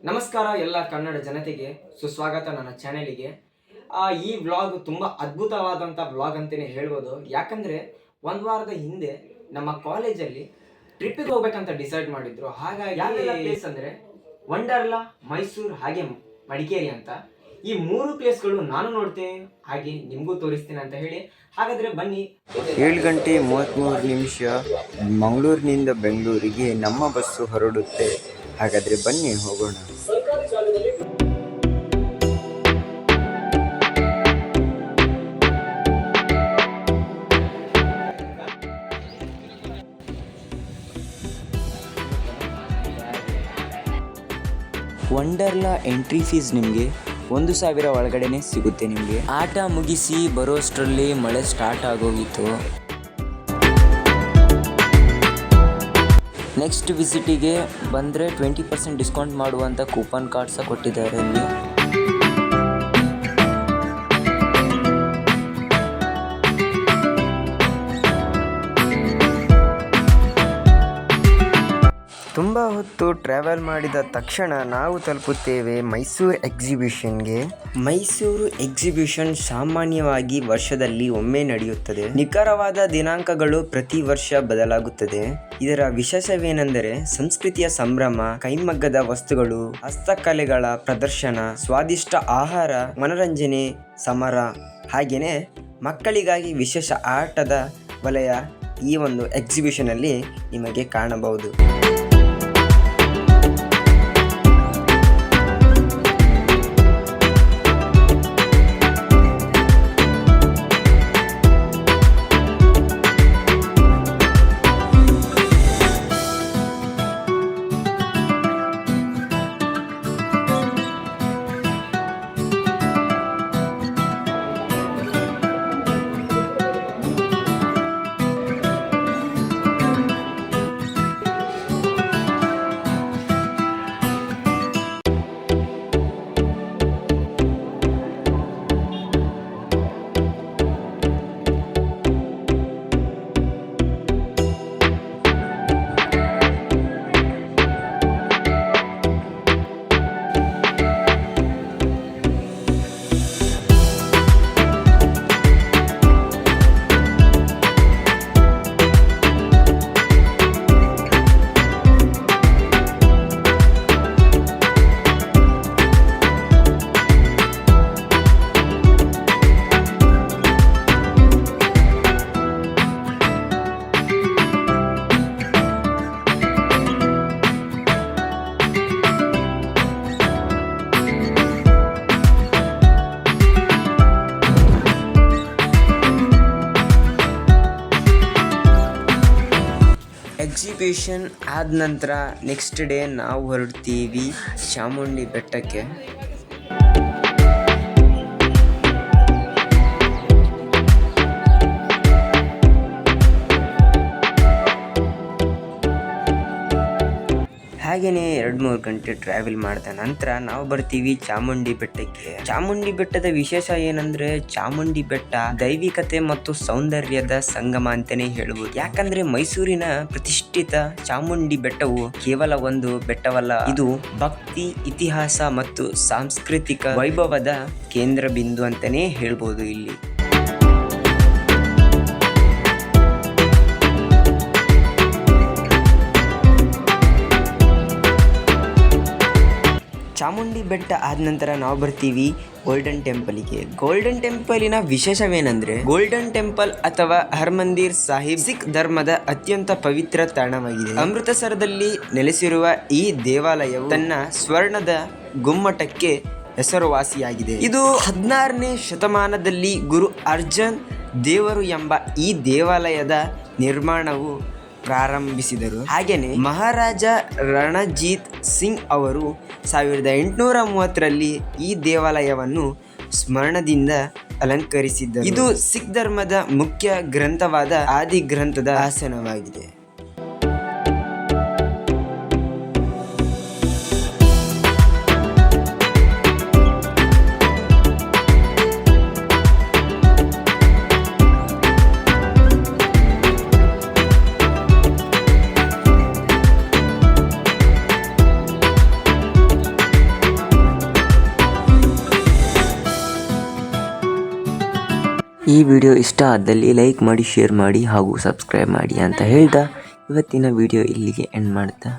ನಮಸ್ಕಾರ ಎಲ್ಲ ಕನ್ನಡ ಜನತೆಗೆ ಸುಸ್ವಾಗತ ನನ್ನ ಚಾನೆಲಿಗೆ. ಈ ವ್ಲಾಗ್ ತುಂಬ ಅದ್ಭುತವಾದಂಥ ವ್ಲಾಗ್ ಅಂತಲೇ ಹೇಳ್ಬೋದು. ಯಾಕಂದರೆ ಒಂದು ವಾರದ ಹಿಂದೆ ನಮ್ಮ ಕಾಲೇಜಲ್ಲಿ ಟ್ರಿಪ್ಪಿಗೆ ಹೋಗ್ಬೇಕಂತ ಡಿಸೈಡ್ ಮಾಡಿದ್ರು. ಹಾಗಾಗಿ ಯಾವೆಲ್ಲ ಪ್ಲೇಸ್ ಅಂದರೆ ವಂಡರ್ಲಾ, ಮೈಸೂರು ಹಾಗೆ ಮಡಿಕೇರಿ ಅಂತ ಈ 3 ಪ್ಲೇಸ್ಗಳು ನಾನು ನೋಡ್ತೇನೆ, ಹಾಗೆ ನಿಮಗೂ ತೋರಿಸ್ತೇನೆ ಅಂತ ಹೇಳಿ. ಹಾಗಾದರೆ ಬನ್ನಿ. 7:33 ಮಂಗಳೂರಿನಿಂದ ಬೆಂಗಳೂರಿಗೆ ನಮ್ಮ ಬಸ್ಸು ಹೊರಡುತ್ತೆ. ಹಾಗಾದರೆ ಬನ್ನಿ ಹೋಗೋಣ. ವಂಡರ್ಲಾ ಎಂಟ್ರಿ ಫೀಸ್ ನಿಮಗೆ 1,000 ಒಳಗಡೆನೆ ಸಿಗುತ್ತೆ. ನಿಮಗೆ ಆಟ ಮುಗಿಸಿ ಬರೋಷ್ಟರಲ್ಲಿ ಮಳೆ ಸ್ಟಾರ್ಟ್ ಆಗೋಗಿತ್ತು. ನೆಕ್ಸ್ಟ್ ವಿಸಿಟಿಗೆ ಬಂದರೆ 20% ಡಿಸ್ಕೌಂಟ್ ಮಾಡುವಂಥ ಕೂಪನ್ ಕಾರ್ಡ್ ಸಹ ಕೊಟ್ಟಿದ್ದಾರೆ ಇಲ್ಲಿ. ತುಂಬ ಹೊತ್ತು ಟ್ರಾವೆಲ್ ಮಾಡಿದ ತಕ್ಷಣ ನಾವು ತಲುಪುತ್ತೇವೆ ಮೈಸೂರು ಎಕ್ಸಿಬಿಷನ್ಗೆ. ಮೈಸೂರು ಎಕ್ಸಿಬಿಷನ್ ಸಾಮಾನ್ಯವಾಗಿ ವರ್ಷದಲ್ಲಿ ಒಮ್ಮೆ ನಡೆಯುತ್ತದೆ. ನಿಖರವಾದ ದಿನಾಂಕಗಳು ಪ್ರತಿ ವರ್ಷ ಬದಲಾಗುತ್ತದೆ. ಇದರ ವಿಶೇಷವೇನೆಂದರೆ ಸಂಸ್ಕೃತಿಯ ಸಂಭ್ರಮ, ಕೈಮಗ್ಗದ ವಸ್ತುಗಳು, ಹಸ್ತಕಲೆಗಳ ಪ್ರದರ್ಶನ, ಸ್ವಾದಿಷ್ಟ ಆಹಾರ, ಮನರಂಜನೆ, ಸಮರ, ಹಾಗೆಯೇ ಮಕ್ಕಳಿಗಾಗಿ ವಿಶೇಷ ಆಟದ ವಲಯ ಈ ಒಂದು ಎಕ್ಸಿಬಿಷನಲ್ಲಿ ನಿಮಗೆ ಕಾಣಬಹುದು. ಎಕ್ಸಿಬಿಷನ್ ಆದ ನಂತರ ನೆಕ್ಸ್ಟ್ ಡೇ ನಾವು ಹೊರಡ್ತೀವಿ ಚಾಮುಂಡಿ ಬೆಟ್ಟಕ್ಕೆ. ಹಾಗೆಯೇ 2-3 ಗಂಟೆ ಟ್ರಾವೆಲ್ ಮಾಡಿದ ನಂತರ ನಾವು ಬರ್ತೀವಿ ಚಾಮುಂಡಿ ಬೆಟ್ಟಕ್ಕೆ. ಚಾಮುಂಡಿ ಬೆಟ್ಟದ ವಿಶೇಷ ಏನಂದ್ರೆ ಚಾಮುಂಡಿ ಬೆಟ್ಟ ದೈವಿಕತೆ ಮತ್ತು ಸೌಂದರ್ಯದ ಸಂಗಮ ಅಂತಾನೆ ಹೇಳ್ಬೋದು. ಯಾಕಂದ್ರೆ ಮೈಸೂರಿನ ಪ್ರತಿಷ್ಠಿತ ಚಾಮುಂಡಿ ಬೆಟ್ಟವು ಕೇವಲ ಒಂದು ಬೆಟ್ಟವಲ್ಲ, ಇದು ಭಕ್ತಿ, ಇತಿಹಾಸ ಮತ್ತು ಸಾಂಸ್ಕೃತಿಕ ವೈಭವದ ಕೇಂದ್ರ ಬಿಂದು ಅಂತಾನೆ ಹೇಳ್ಬೋದು. ಇಲ್ಲಿ ಚಾಮುಂಡಿ ಬೆಟ್ಟ ಆದ ನಂತರ ನಾವು ಬರ್ತೀವಿ ಗೋಲ್ಡನ್ ಟೆಂಪಲ್ಗೆ. ಗೋಲ್ಡನ್ ಟೆಂಪಲಿನ ವಿಶೇಷವೇನೆಂದ್ರೆ ಗೋಲ್ಡನ್ ಟೆಂಪಲ್ ಅಥವಾ ಹರ್ಮಂದಿರ್ ಸಾಹಿಬ್ ಸಿಖ್ ಧರ್ಮದ ಅತ್ಯಂತ ಪವಿತ್ರ ತಾಣವಾಗಿದೆ. ಅಮೃತಸರದಲ್ಲಿ ನೆಲೆಸಿರುವ ಈ ದೇವಾಲಯವು ತನ್ನ ಸ್ವರ್ಣದ ಗುಮ್ಮಟಕ್ಕೆ ಹೆಸರುವಾಸಿಯಾಗಿದೆ. ಇದು 16ನೇ ಶತಮಾನದಲ್ಲಿ ಗುರು ಅರ್ಜನ್ ದೇವರು ಎಂಬ ಈ ದೇವಾಲಯದ ನಿರ್ಮಾಣವು ಪ್ರಾರಂಭಿಸಿದರು. ಹಾಗೆಯೇ ಮಹಾರಾಜ ರಣಜೀತ್ ಸಿಂಗ್ ಅವರು 1830ರಲ್ಲಿ ಈ ದೇವಾಲಯವನ್ನು ಸ್ಮರಣದಿಂದ ಅಲಂಕರಿಸಿದ್ದರು. ಇದು ಸಿಖ್ ಧರ್ಮದ ಮುಖ್ಯ ಗ್ರಂಥವಾದ ಆದಿ ಗ್ರಂಥದ ಆಸನವಾಗಿದೆ. ಈ ವಿಡಿಯೋ ಇಷ್ಟ ಆದಲ್ಲಿ ಲೈಕ್ ಮಾಡಿ, ಶೇರ್ ಮಾಡಿ ಹಾಗೂ ಸಬ್ಸ್ಕ್ರೈಬ್ ಮಾಡಿ ಅಂತ ಹೇಳ್ತಾ ಇವತ್ತಿನ ವಿಡಿಯೋ ಇಲ್ಲಿಗೆ ಎಂಡ್ ಮಾಡ್ತಾ